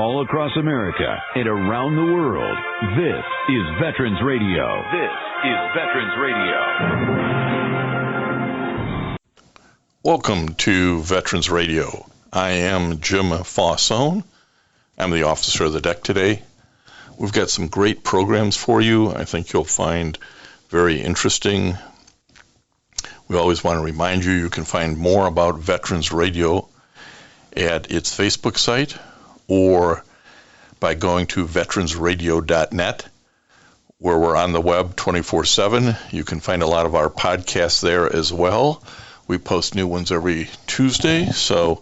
all across America and around the world. This is Veterans Radio. This is Veterans Radio. Welcome to Veterans Radio. I am Jim Fausone. I'm the officer of the deck today. We've got some great programs for you. I think you'll find very interesting. We always want to remind you can find more about Veterans Radio at its Facebook site or by going to veteransradio.net, where we're on the web 24/7. You can find a lot of our podcasts there as well. We post new ones every Tuesday, so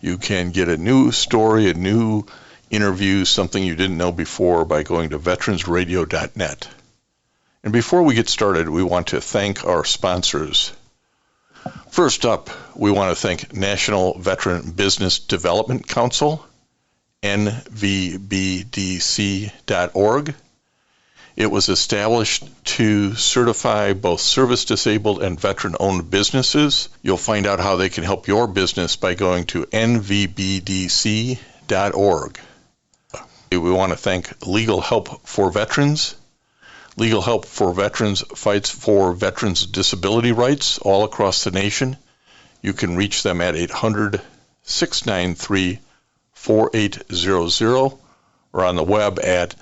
you can get a new story, a new interview, something you didn't know before by going to veteransradio.net. And before we get started, we want to thank our sponsors. First up, we want to thank National Veteran Business Development Council, nvbdc.org. It was established to certify both service-disabled and veteran-owned businesses. You'll find out how they can help your business by going to nvbdc.org. We want to thank Legal Help for Veterans. Legal Help for Veterans fights for veterans' disability rights all across the nation. You can reach them at 800-693-4800 or on the web at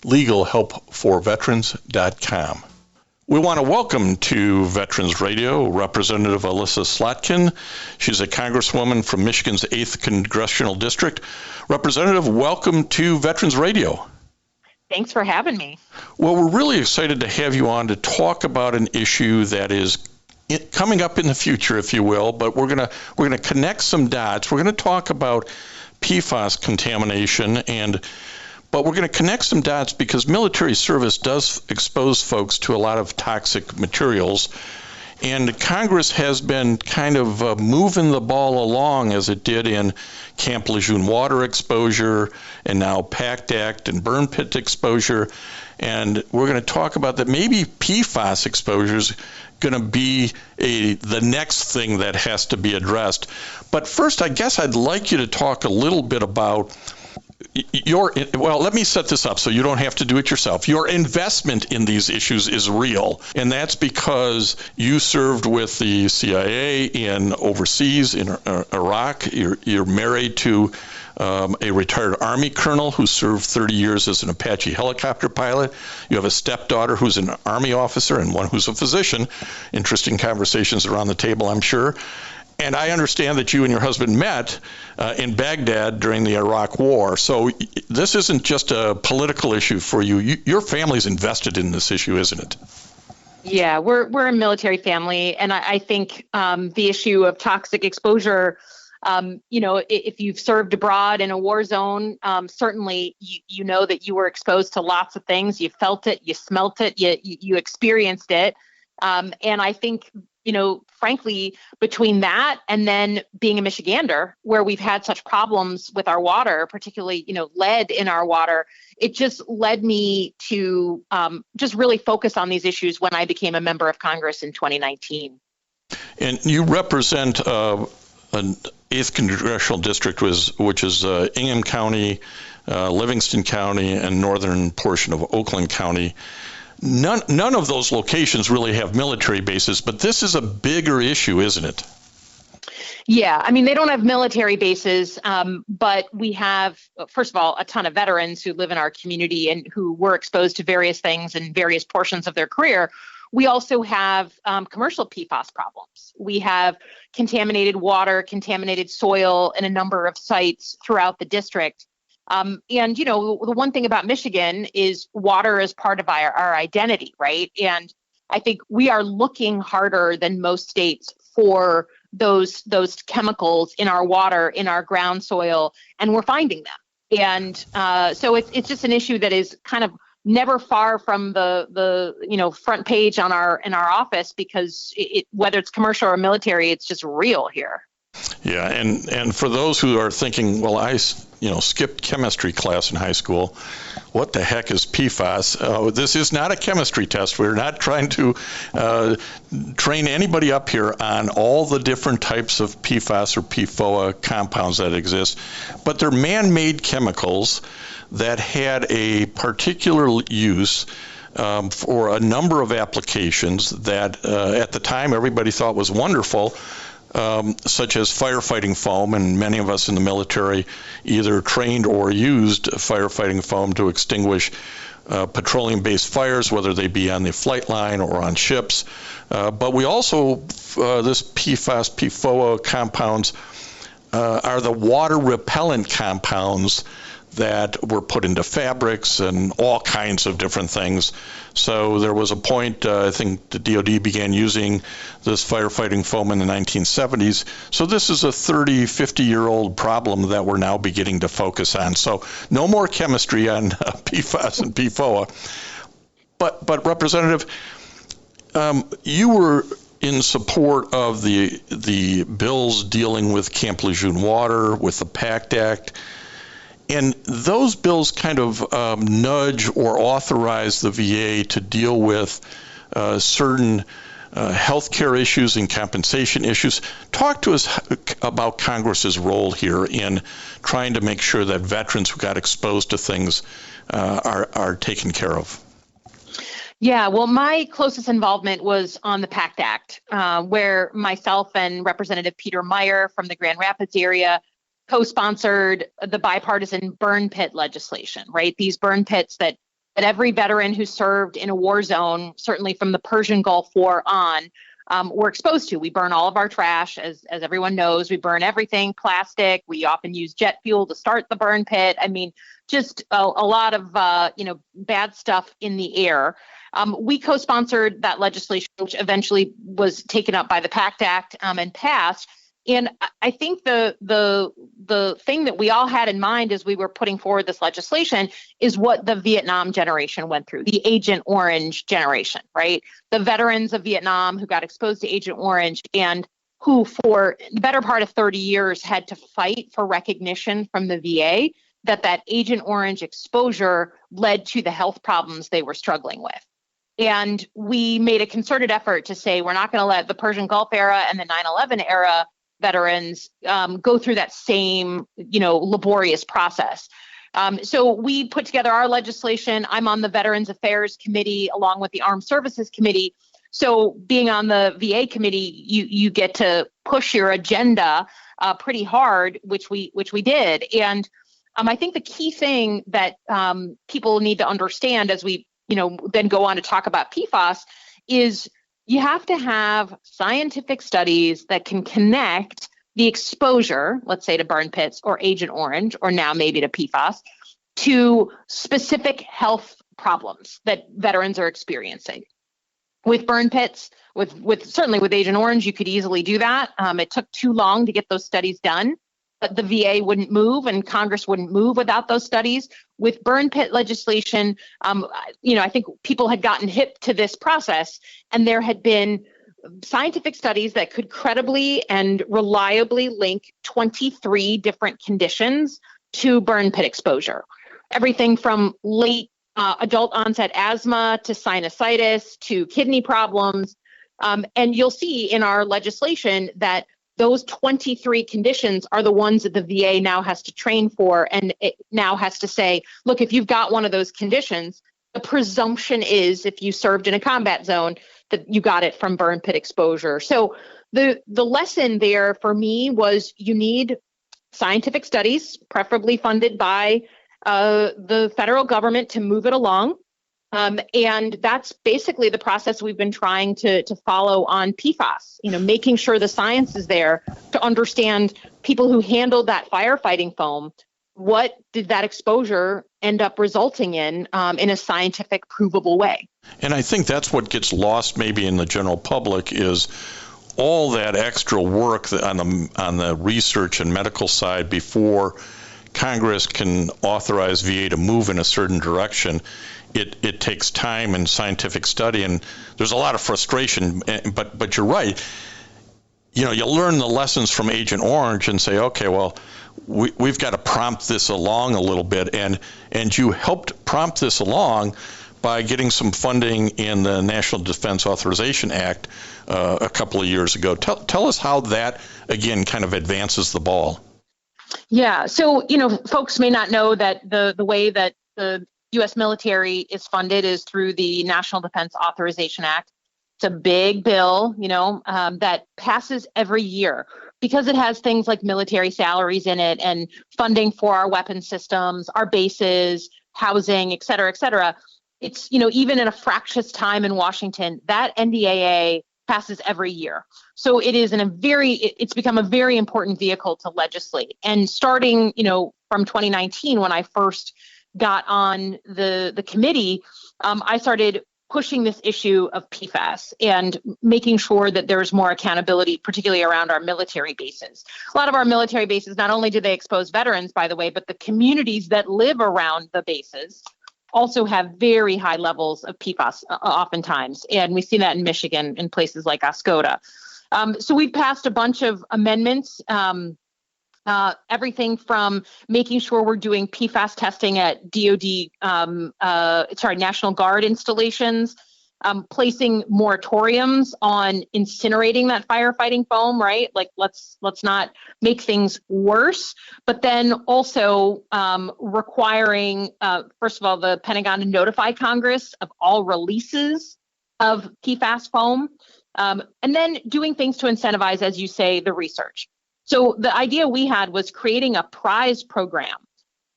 legalhelpforveterans.com. We want to welcome to Veterans Radio Representative Elissa Slotkin. She's a congresswoman from Michigan's 8th Congressional District. Representative, welcome to Veterans Radio. Thanks for having me. Well, we're really excited to have you on to talk about an issue that is coming up in the future, if you will, but we're going to connect some dots. We're going to talk about PFAS contamination, but we're going to connect some dots because military service does expose folks to a lot of toxic materials. And Congress has been kind of moving the ball along as it did in Camp Lejeune water exposure and now PACT Act and burn pit exposure. And we're going to talk about that maybe PFAS exposure is going to be the next thing that has to be addressed. But first, I guess I'd like you to talk a little bit about let me set this up so you don't have to do it yourself. Your investment in these issues is real, and that's because you served with the CIA overseas in Iraq. You're married to a retired Army colonel who served 30 years as an Apache helicopter pilot. You have a stepdaughter who's an Army officer and one who's a physician. Interesting conversations around the table, I'm sure. And I understand that you and your husband met in Baghdad during the Iraq War. So this isn't just a political issue for you. Your family's invested in this issue, isn't it? Yeah, we're a military family. And I think the issue of toxic exposure, if you've served abroad in a war zone, certainly you know that you were exposed to lots of things. You felt it, you smelt it, you experienced it. And I think frankly, between that and then being a Michigander, where we've had such problems with our water, particularly, lead in our water, it just led me to just really focus on these issues when I became a member of Congress in 2019. And you represent an 8th Congressional District, which is Ingham County, Livingston County, and northern portion of Oakland County. None of those locations really have military bases, but this is a bigger issue, isn't it? Yeah, I mean, they don't have military bases, but we have, first of all, a ton of veterans who live in our community and who were exposed to various things in various portions of their career. We also have commercial PFAS problems. We have contaminated water, contaminated soil in a number of sites throughout the district. And, the one thing about Michigan is water is part of our identity, right? And I think we are looking harder than most states for those chemicals in our water, in our ground soil, and we're finding them. And so it's just an issue that is kind of never far from the front page in our office because whether it's commercial or military, it's just real here. Yeah, and for those who are thinking, well, I skipped chemistry class in high school. What the heck is PFAS? This is not a chemistry test. We're not trying to train anybody up here on all the different types of PFAS or PFOA compounds that exist, but they're man-made chemicals that had a particular use for a number of applications that at the time everybody thought was wonderful, such as firefighting foam, and many of us in the military either trained or used firefighting foam to extinguish petroleum-based fires, whether they be on the flight line or on ships. But we also, this PFAS, PFOA compounds are the water repellent compounds that were put into fabrics and all kinds of different things. So there was a point, I think the DoD began using this firefighting foam in the 1970s. So this is a 30, 50-year-old problem that we're now beginning to focus on. So no more chemistry on PFAS and PFOA. But Representative, you were in support of the bills dealing with Camp Lejeune water, with the PACT Act. And those bills kind of nudge or authorize the VA to deal with certain healthcare issues and compensation issues. Talk to us about Congress's role here in trying to make sure that veterans who got exposed to things are taken care of. Yeah, well, my closest involvement was on the PACT Act, where myself and Representative Peter Meyer from the Grand Rapids area co-sponsored the bipartisan burn pit legislation, right? These burn pits that every veteran who served in a war zone, certainly from the Persian Gulf War on, were exposed to. We burn all of our trash, as everyone knows. We burn everything, plastic. We often use jet fuel to start the burn pit. I mean, just a lot of bad stuff in the air. We co-sponsored that legislation, which eventually was taken up by the PACT Act and passed. And I think the thing that we all had in mind as we were putting forward this legislation is what the Vietnam generation went through, the Agent Orange generation, right? The veterans of Vietnam who got exposed to Agent Orange and who for the better part of 30 years had to fight for recognition from the VA that Agent Orange exposure led to the health problems they were struggling with. And we made a concerted effort to say we're not going to let the Persian Gulf era and the 9/11 era veterans go through that same, laborious process. So we put together our legislation. I'm on the Veterans Affairs Committee along with the Armed Services Committee. So being on the VA committee, you get to push your agenda pretty hard, which we did. And I think the key thing that people need to understand as we then go on to talk about PFAS is you have to have scientific studies that can connect the exposure, let's say to burn pits or Agent Orange, or now maybe to PFAS, to specific health problems that veterans are experiencing. With burn pits, certainly with Agent Orange, you could easily do that. It took too long to get those studies done, but the VA wouldn't move and Congress wouldn't move without those studies. With burn pit legislation, I think people had gotten hip to this process, and there had been scientific studies that could credibly and reliably link 23 different conditions to burn pit exposure. Everything from late adult onset asthma to sinusitis to kidney problems. And you'll see in our legislation that those 23 conditions are the ones that the VA now has to train for, and it now has to say, look, if you've got one of those conditions, the presumption is if you served in a combat zone that you got it from burn pit exposure. So the lesson there for me was you need scientific studies, preferably funded by the federal government to move it along. And that's basically the process we've been trying to follow on PFAS, making sure the science is there to understand people who handled that firefighting foam. What did that exposure end up resulting in a scientific, provable way? And I think that's what gets lost maybe in the general public is all that extra work on the research and medical side before Congress can authorize VA to move in a certain direction. It takes time and scientific study, and there's a lot of frustration, but you're right. you learn the lessons from Agent Orange and say, okay, well, we've got to prompt this along a little bit, and you helped prompt this along by getting some funding in the National Defense Authorization Act a couple of years ago. Tell us how that, again, kind of advances the ball. Yeah, so, folks may not know that the way that the U.S. military is funded is through the National Defense Authorization Act. It's a big bill, that passes every year because it has things like military salaries in it and funding for our weapon systems, our bases, housing, et cetera, et cetera. It's, even in a fractious time in Washington, that NDAA passes every year. So it is it's become a very important vehicle to legislate. And starting, from 2019, when I first got on the committee, I started pushing this issue of PFAS and making sure that there's more accountability, particularly around our military bases. A lot of our military bases, not only do they expose veterans, by the way, but the communities that live around the bases also have very high levels of PFAS oftentimes. And we see that in Michigan in places like Oscoda. So we've passed a bunch of amendments, everything from making sure we're doing PFAS testing at National Guard installations, placing moratoriums on incinerating that firefighting foam, right? Like let's not make things worse, but then also requiring, first of all, the Pentagon to notify Congress of all releases of PFAS foam, and then doing things to incentivize, as you say, the research. So the idea we had was creating a prize program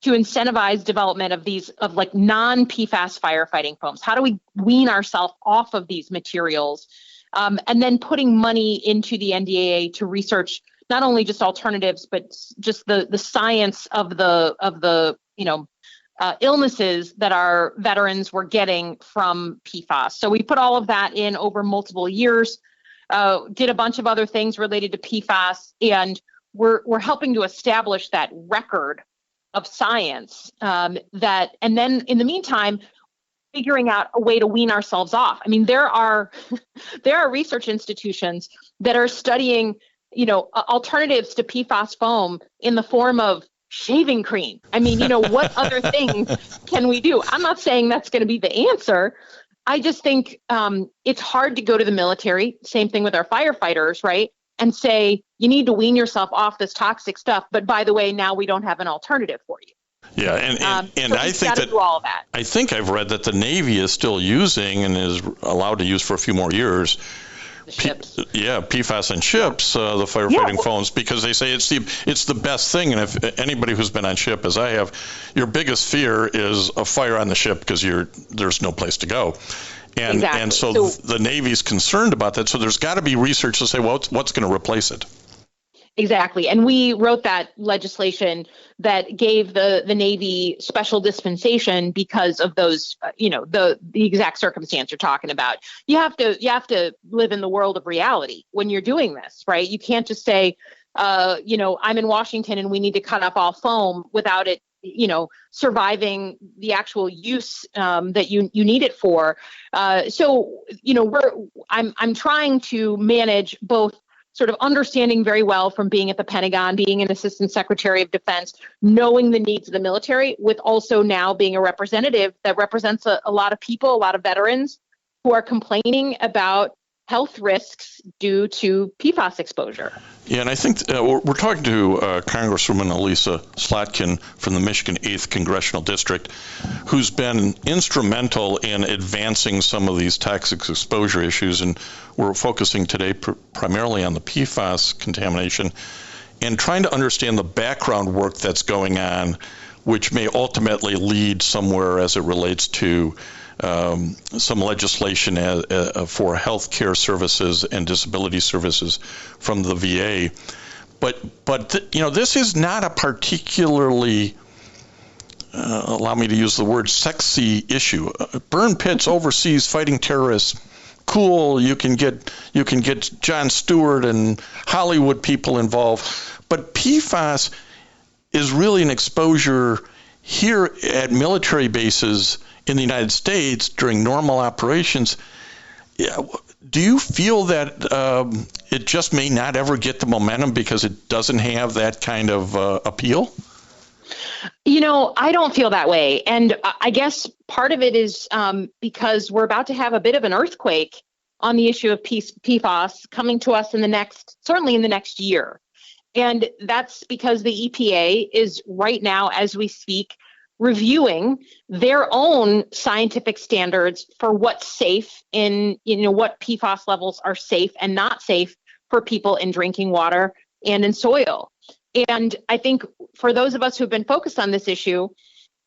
to incentivize development of non-PFAS firefighting foams. How do we wean ourselves off of these materials? And then putting money into the NDAA to research not only just alternatives, but just the science of the illnesses that our veterans were getting from PFAS. So we put all of that in over multiple years. Did a bunch of other things related to PFAS, and we're helping to establish that record of science and then in the meantime, figuring out a way to wean ourselves off. I mean, there are research institutions that are studying, alternatives to PFAS foam in the form of shaving cream. I mean, what other things can we do? I'm not saying that's going to be the answer. I just think it's hard to go to the military, same thing with our firefighters, right? And say, you need to wean yourself off this toxic stuff. But by the way, now we don't have an alternative for you. Yeah, and so I think that do all of that. I think I've read that the Navy is still using and is allowed to use for a few more years. Ships. PFAS in ships, the firefighting foams, because they say it's the best thing. And if anybody who's been on ship, as I have, your biggest fear is a fire on the ship because there's no place to go. And exactly. And so the Navy's concerned about that. So there's got to be research to say, well, what's going to replace it? Exactly. And we wrote that legislation that gave the Navy special dispensation because of those, the exact circumstance you're talking about. You have to live in the world of reality when you're doing this, right? You can't just say, I'm in Washington and we need to cut up all foam without it, surviving the actual use that you need it for. I'm trying to manage both sort of understanding very well from being at the Pentagon, being an Assistant Secretary of Defense, knowing the needs of the military, with also now being a representative that represents a lot of people, a lot of veterans who are complaining about health risks due to PFAS exposure. Yeah, and I think we're talking to Congresswoman Elissa Slotkin from the Michigan 8th Congressional District, who's been instrumental in advancing some of these toxic exposure issues, and we're focusing today primarily on the PFAS contamination and trying to understand the background work that's going on, which may ultimately lead somewhere as it relates to some legislation for health care services and disability services from the VA. But this is not a particularly, allow me to use the word, sexy issue. Burn pits overseas fighting terrorists, cool. You can get Jon Stewart and Hollywood people involved. But PFAS is really an exposure here at military bases in the United States during normal operations. Yeah, Do you feel that it just may not ever get the momentum because it doesn't have that kind of appeal? I don't feel that way. And I guess part of it is because we're about to have a bit of an earthquake on the issue of PFAS coming to us certainly in the next year. And that's because the EPA is right now, as we speak, reviewing their own scientific standards for what's safe in, what PFAS levels are safe and not safe for people in drinking water and in soil. And I think for those of us who've been focused on this issue,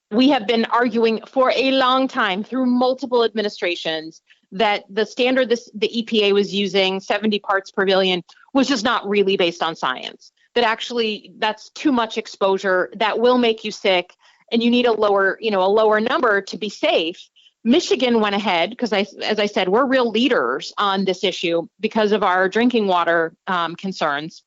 we have been arguing for a long time through multiple administrations that the standard the EPA was using, 70 parts per billion, was just not really based on science. That actually that's too much exposure, that will make you sick, and you need a lower number to be safe. Michigan went ahead because, as I said, we're real leaders on this issue because of our drinking water concerns.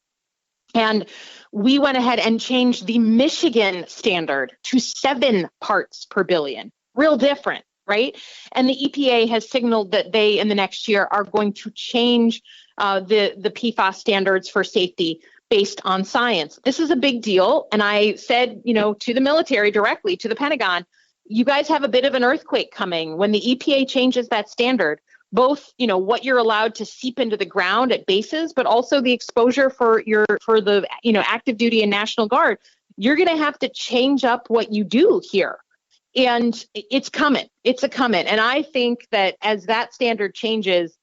And we went ahead and changed the Michigan standard to 7 parts per billion. Real different, right? And the EPA has signaled that they, in the next year, are going to change the PFAS standards for safety based on science. This is a big deal. And I said, to the military directly, to the Pentagon, you guys have a bit of an earthquake coming when the EPA changes that standard. Both, what you're allowed to seep into the ground at bases, but also the exposure for the active duty and National Guard. You're going to have to change up what you do here. And it's coming. It's a coming. And I think that as that standard changes,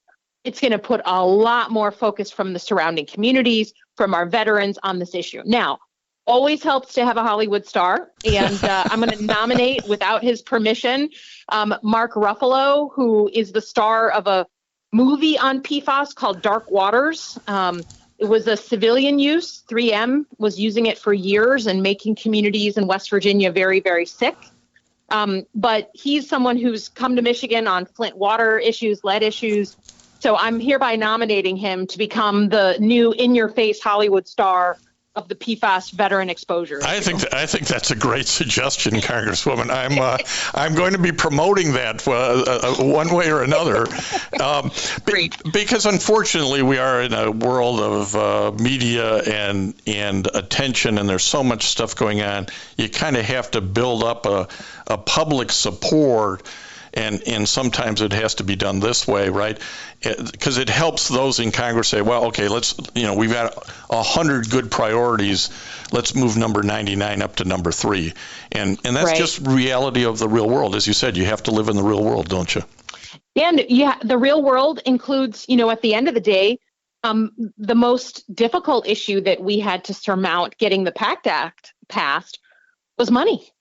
it's going to put a lot more focus from the surrounding communities, from our veterans on this issue. Now, always helps to have a Hollywood star. And I'm going to nominate, without his permission, Mark Ruffalo, who is the star of a movie on PFAS called Dark Waters. It was a civilian use. 3M was using it for years and making communities in West Virginia very, very sick. But he's someone who's come to Michigan on Flint water issues, lead issues. So I'm hereby nominating him to become the new in-your-face Hollywood star of the PFAS veteran exposure. I think that's a great suggestion, Congresswoman. I'm going to be promoting that one way or another. Great. Because unfortunately we are in a world of media and attention, and there's so much stuff going on. You kind of have to build up a public support. And sometimes it has to be done this way, right? Because it helps those in Congress say, well, okay, we've got 100 good priorities. Let's move number 99 up to number 3. And that's right. Just reality of the real world. As you said, you have to live in the real world, don't you? And the real world includes, at the end of the day, the most difficult issue that we had to surmount getting the PACT Act passed was money.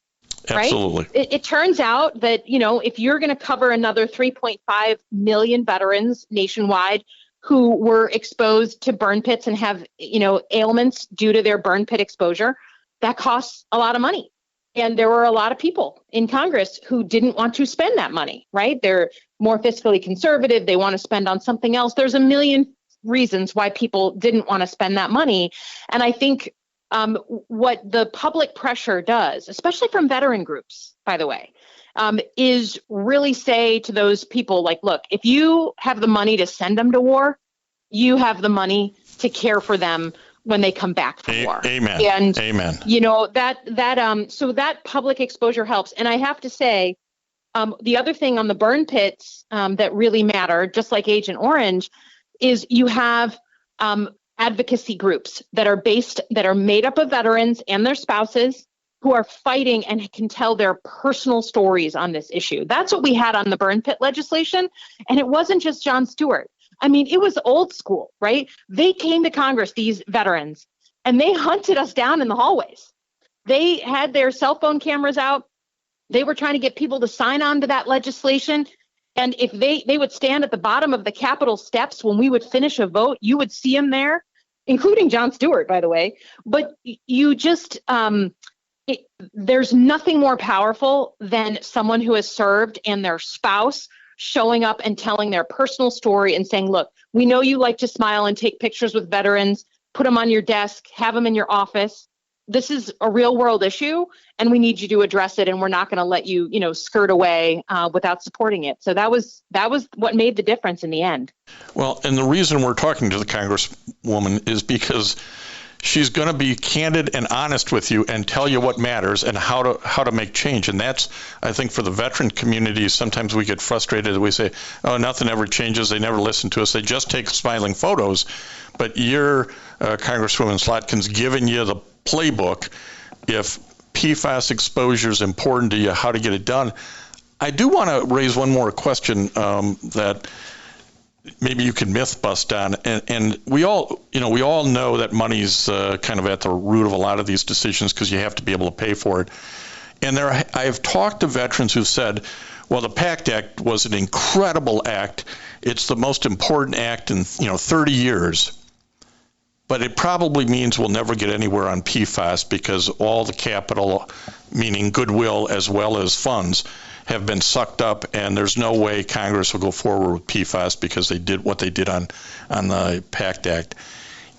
Absolutely. Right? It turns out that, if you're going to cover another 3.5 million veterans nationwide who were exposed to burn pits and have, ailments due to their burn pit exposure, that costs a lot of money. And there were a lot of people in Congress who didn't want to spend that money, right? They're more fiscally conservative. They want to spend on something else. There's a million reasons why people didn't want to spend that money. And I think what the public pressure does, especially from veteran groups, by the way, is really say to those people, like, look, if you have the money to send them to war, you have the money to care for them when they come back from war. Amen. And, amen. So that public exposure helps. And I have to say, the other thing on the burn pits that really matter, just like Agent Orange, is you have advocacy groups that are made up of veterans and their spouses who are fighting and can tell their personal stories on this issue. That's what we had on the burn pit legislation. And it wasn't just Jon Stewart. I mean, it was old school, right? They came to Congress, these veterans, and they hunted us down in the hallways. They had their cell phone cameras out. They were trying to get people to sign on to that legislation. And if they would stand at the bottom of the Capitol steps when we would finish a vote, you would see them there, including Jon Stewart, by the way. But you just, there's nothing more powerful than someone who has served and their spouse showing up and telling their personal story and saying, look, we know you like to smile and take pictures with veterans, put them on your desk, have them in your office. this is a real world issue, and we need you to address it, and we're not going to let you, skirt away without supporting it. So that was what made the difference in the end. Well, and the reason we're talking to the Congresswoman is because she's going to be candid and honest with you and tell you what matters and how to make change. And that's, I think, for the veteran community, sometimes we get frustrated. We say, oh, nothing ever changes. They never listen to us. They just take smiling photos. But your Congresswoman Slotkin's given you the playbook. If PFAS exposure is important to you, how to get it done. I do want to raise one more question that maybe you can myth bust on. And we all know that money's kind of at the root of a lot of these decisions because you have to be able to pay for it. And I have talked to veterans who've said, well, the PACT Act was an incredible act. It's the most important act in 30 years. But it probably means we'll never get anywhere on PFAS because all the capital, meaning goodwill as well as funds, have been sucked up, and there's no way Congress will go forward with PFAS because they did what they did on the PACT Act.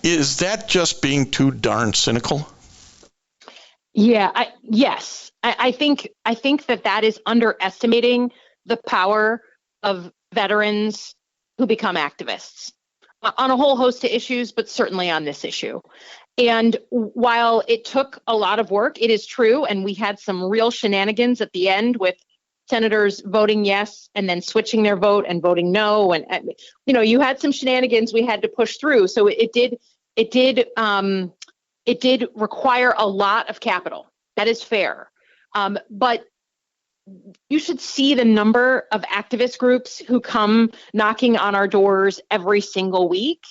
Is that just being too darn cynical? Yeah, yes. I think that is underestimating the power of veterans who become activists on a whole host of issues, but certainly on this issue. And while it took a lot of work, it is true, and we had some real shenanigans at the end with senators voting yes and then switching their vote and voting no, and you had some shenanigans we had to push through. So it did require a lot of capital. That is fair, but you should see the number of activist groups who come knocking on our doors every single week.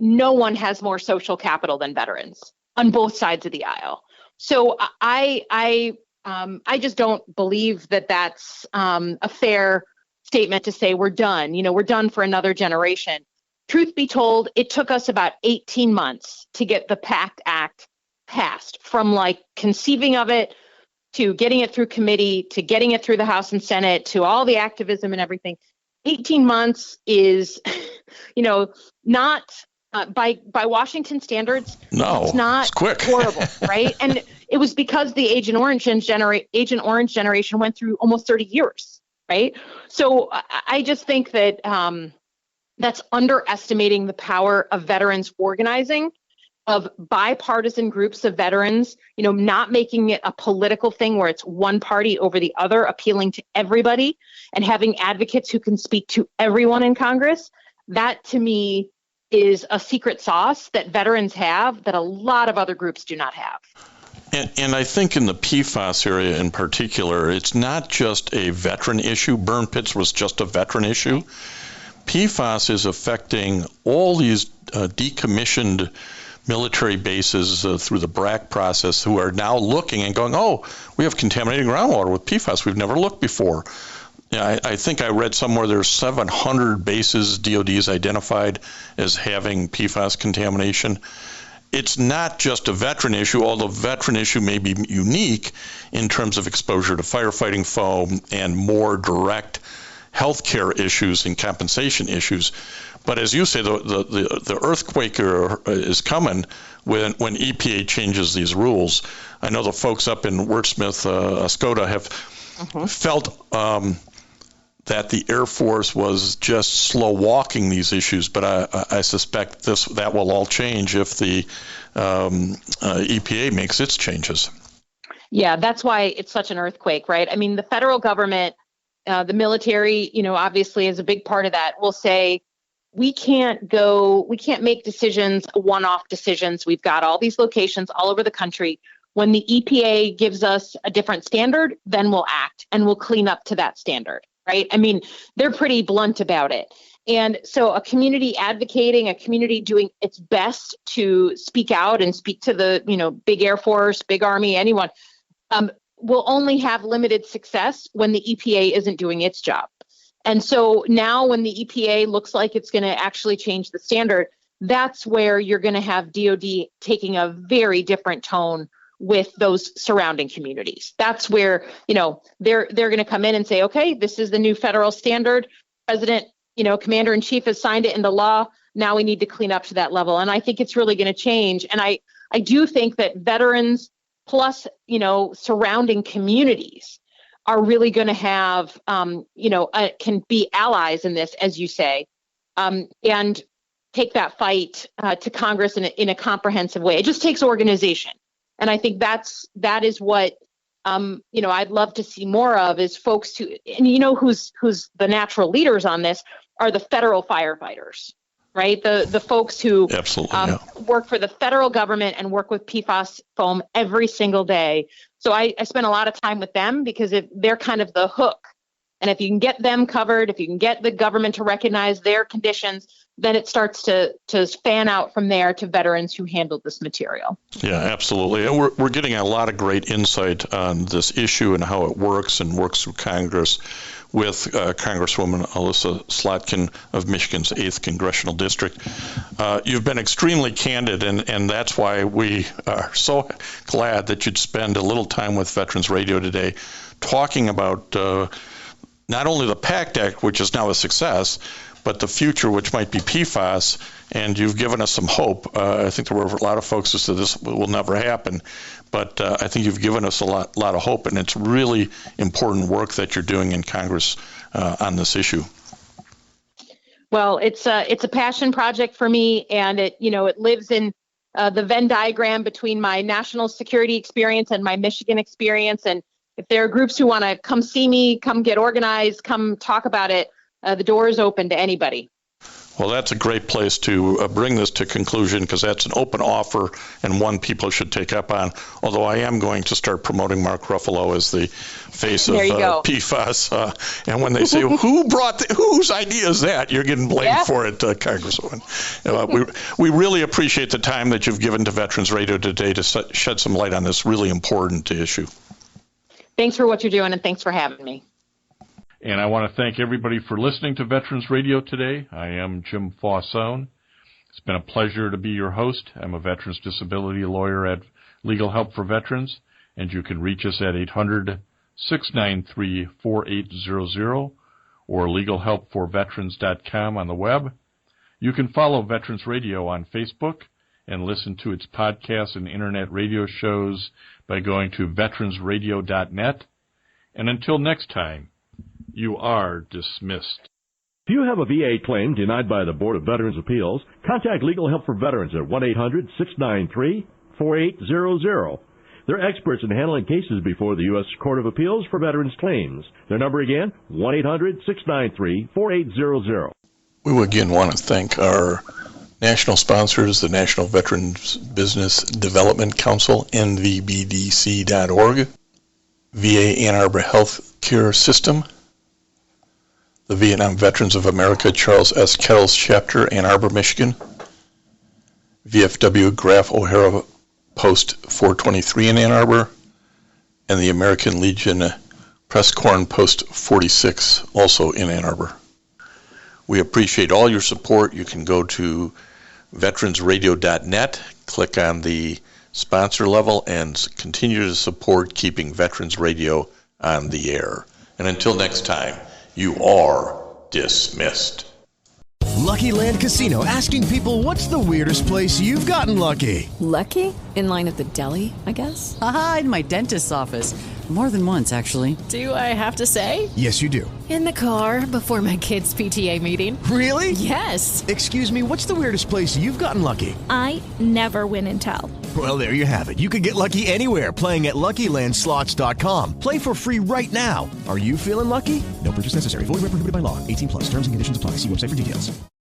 No one has more social capital than veterans on both sides of the aisle. So I just don't believe that that's a fair statement to say we're done. We're done for another generation. Truth be told, it took us about 18 months to get the PACT Act passed, from conceiving of it to getting it through committee to getting it through the House and Senate to all the activism and everything. 18 months is, not by Washington standards. No, it's not it's quick. Horrible, right? And it was because the Agent Orange generation went through almost 30 years, right? So I just think that that's underestimating the power of veterans organizing, of bipartisan groups of veterans, not making it a political thing where it's one party over the other, appealing to everybody and having advocates who can speak to everyone in Congress. That, to me, is a secret sauce that veterans have that a lot of other groups do not have. And I think in the PFAS area in particular, it's not just a veteran issue. Burn pits was just a veteran issue. PFAS is affecting all these decommissioned military bases through the BRAC process who are now looking and going, oh, we have contaminated groundwater with PFAS. We've never looked before. I think I read somewhere there's 700 bases DOD's identified as having PFAS contamination. It's not just a veteran issue, although veteran issue may be unique in terms of exposure to firefighting foam and more direct healthcare issues and compensation issues. But as you say, the earthquake is coming when EPA changes these rules. I know the folks up in Wordsmith, Oscoda have felt that the Air Force was just slow walking these issues, but I suspect that will all change if the EPA makes its changes. Yeah, that's why it's such an earthquake, right? I mean, the federal government, the military, obviously is a big part of that, will say, we can't make decisions, one-off decisions. We've got all these locations all over the country. When the EPA gives us a different standard, then we'll act and we'll clean up to that standard, right? I mean, they're pretty blunt about it. And so a community advocating, a community doing its best to speak out and speak to the, big Air Force, big Army, anyone, will only have limited success when the EPA isn't doing its job. And so now when the EPA looks like it's going to actually change the standard, that's where you're going to have DOD taking a very different tone with those surrounding communities. That's where, they're going to come in and say, okay, this is the new federal standard. President, Commander in Chief has signed it into law. Now we need to clean up to that level. And I think it's really going to change. And I I do think that veterans plus, surrounding communities are really going to have, can be allies in this, as you say, and take that fight to Congress in a comprehensive way. It just takes organization. And I think that is what, I'd love to see more of, is folks who, and who's the natural leaders on this are the federal firefighters, right? The folks who absolutely work for the federal government and work with PFAS foam every single day. So I spend a lot of time with them because they're kind of the hook. And if you can get them covered, if you can get the government to recognize their conditions, then it starts to fan out from there to veterans who handled this material. Yeah, absolutely. And we're getting a lot of great insight on this issue and how it works through Congress with Congresswoman Elissa Slotkin of Michigan's 8th Congressional District. You've been extremely candid, and that's why we are so glad that you'd spend a little time with Veterans Radio today talking about not only the PACT Act, which is now a success, but the future, which might be PFAS, and you've given us some hope. I think there were a lot of folks who said this will never happen, but I think you've given us a lot of hope, and it's really important work that you're doing in Congress on this issue. Well, it's a passion project for me, and it lives in the Venn diagram between my national security experience and my Michigan experience. And if there are groups who want to come see me, come get organized, come talk about it, the door is open to anybody. Well, that's a great place to bring this to conclusion, because that's an open offer and one people should take up on. Although I am going to start promoting Mark Ruffalo as the face of PFAS. And when they say, whose idea is that? You're getting blamed for it, Congresswoman. We really appreciate the time that you've given to Veterans Radio today to shed some light on this really important issue. Thanks for what you're doing, and thanks for having me. And I want to thank everybody for listening to Veterans Radio today. I am Jim Fausone. It's been a pleasure to be your host. I'm a veterans disability lawyer at Legal Help for Veterans, and you can reach us at 800-693-4800 or legalhelpforveterans.com on the web. You can follow Veterans Radio on Facebook and listen to its podcasts and internet radio shows by going to veteransradio.net. And until next time, you are dismissed. If you have a VA claim denied by the Board of Veterans' Appeals, contact Legal Help for Veterans at 1-800-693-4800. They're experts in handling cases before the U.S. Court of Appeals for Veterans Claims. Their number again, 1-800-693-4800. We again want to thank our national sponsors, the National Veterans Business Development Council, nvbdc.org, VA Ann Arbor Health Care System, the Vietnam Veterans of America Charles S. Kettles Chapter, Ann Arbor, Michigan, VFW Graf O'Hara Post 423 in Ann Arbor, and the American Legion Press Corn Post 46, also in Ann Arbor. We appreciate all your support. You can go to veteransradio.net, click on the sponsor level, and continue to support keeping Veterans Radio on the air. And until next time, you are dismissed. Lucky Land Casino, asking people, what's the weirdest place you've gotten lucky? Lucky? In line at the deli, I guess? Aha, in my dentist's office. More than once, actually. Do I have to say? Yes, you do. In the car before my kids' PTA meeting. Really? Yes. Excuse me, what's the weirdest place you've gotten lucky? I never win and tell. Well, there you have it. You can get lucky anywhere, playing at LuckyLandSlots.com. Play for free right now. Are you feeling lucky? No purchase necessary. Void where prohibited by law. 18+. Terms and conditions apply. See website for details.